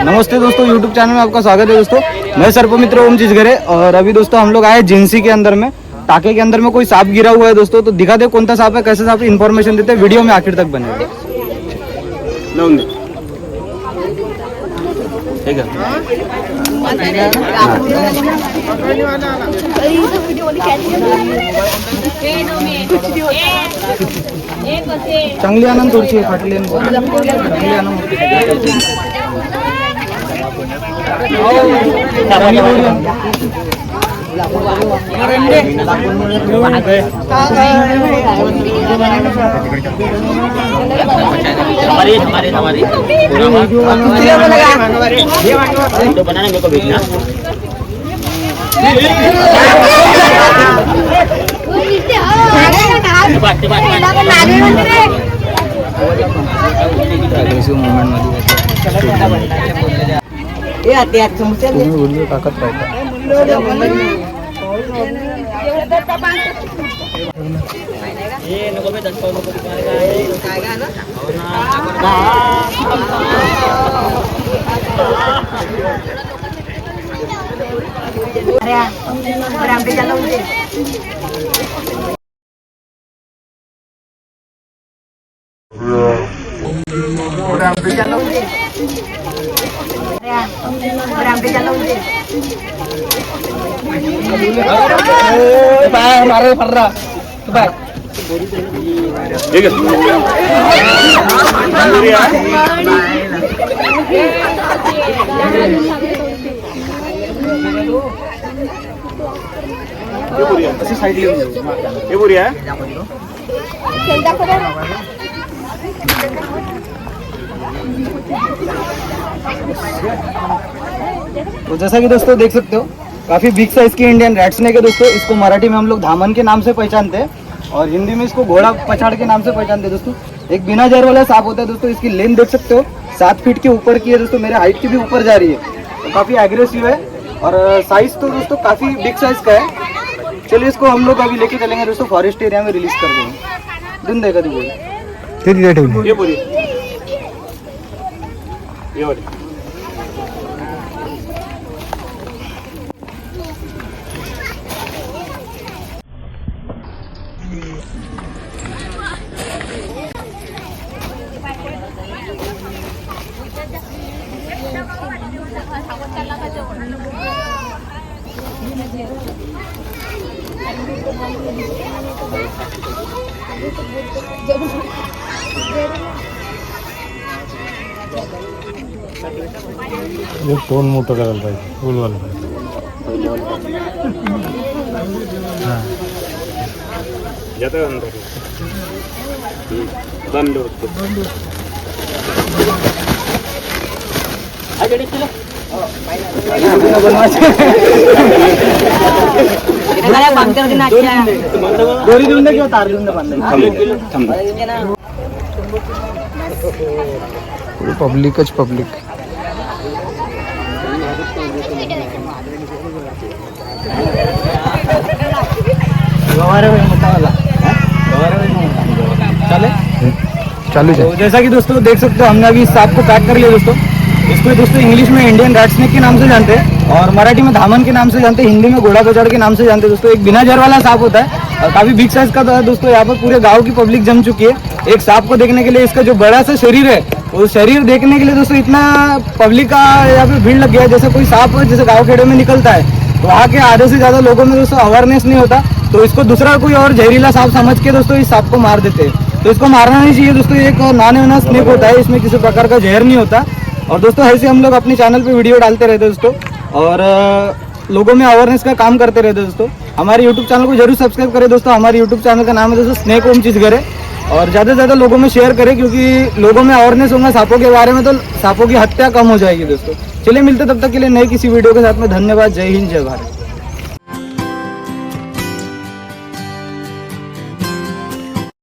नमस्ते दोस्तों, YouTube channel में आपका स्वागत है दोस्तों। मैं सर्पमित्र ओम चिचगरे और अभी दोस्तों हम लोग आए जिंसी के अंदर में, टाके के अंदर में कोई सांप गिरा हुआ है दोस्तों। तो दिखा दे कौन सा सांप है, कैसे सांप, इन्फॉर्मेशन देते हैं, वीडियो में आखिर तक बने। ठीक है, चांगली आनंद थोडीशी फाटली चांगली आनंद बनाने मेरे को भेजना। ताकद तो जैसा कि दोस्तों देख सकते हो, काफी बिग साइज की इंडियन रैट स्नेक है दोस्तों। इसको मराठी में हम लोग धामन के नाम से पहचानते हैं और हिंदी में इसको घोड़ा पछाड़ के नाम से पहचानते हैं दोस्तों। एक बिना जहर वाला सांप होता है दोस्तों। इसकी लेंथ देख सकते हो 7 फीट के ऊपर की है दोस्तों, मेरे हाइट की भी ऊपर जा रही है। तो काफी एग्रेसिव है और साइज तो दोस्तों काफी बिग साइज का है। चलिए इसको हम लोग अभी लेके चलेंगे दोस्तों, फॉरेस्ट एरिया में रिलीज कर देंगे। दिन देगा दी बोली ये टोन मोठं करायला पाहिजे, बोलवायला पाहिजे। दोरी देऊन किंवा तार देऊन पब्लिकच पब्लिक। चालू है। तो जैसा कि दोस्तों देख सकते हो, हमने अभी इस सांप को पैक कर लिया दोस्तों। इसको दोस्तों इंग्लिश में इंडियन रैट स्नेक के नाम से जानते हैं और मराठी में धामन के नाम से जानते हैं, हिंदी में घोड़ा पछाड़ के नाम से जानते हैं दोस्तों। एक बिना जहर वाला सांप होता है और काफी बिग साइज का था दोस्तों। यहाँ पर पूरे गांव की पब्लिक जम चुकी है एक सांप को देखने के लिए। इसका जो बड़ा सा शरीर है, वो शरीर देखने के लिए दोस्तों इतना पब्लिक का यहाँ पे भीड़ लग गया है। जैसे कोई सांप जैसे गाँव खेड़े में निकलता है, वहाँ के आधे से ज्यादा लोगों में दोस्तों अवेयरनेस नहीं होता, तो इसको दूसरा कोई और जहरीला सांप समझ के दोस्तों इस सांप को मार देते हैं। तो इसको मारना नहीं चाहिए दोस्तों। एक नॉन स्नेक होता है, इसमें किसी प्रकार का जहर नहीं होता। और दोस्तों ऐसे हम लोग अपने चैनल पे वीडियो डालते रहते हैं दोस्तों और लोगों में अवेयरनेस का काम करते रहते हैं दोस्तों। हमारे यूट्यूब चैनल को जरूर सब्सक्राइब करें दोस्तों। हमारे यूट्यूब चैनल का नाम है दोस्तों स्नेक ओम चिचगरे और ज़्यादा से ज़्यादा लोगों में शेयर करें, क्योंकि लोगों में अवेयरनेस होगा सांपों के बारे में तो सांपों की हत्या कम हो जाएगी दोस्तों। चलिए मिलते तब तक के लिए नई किसी वीडियो के साथ में। धन्यवाद। जय हिंद, जय भारत।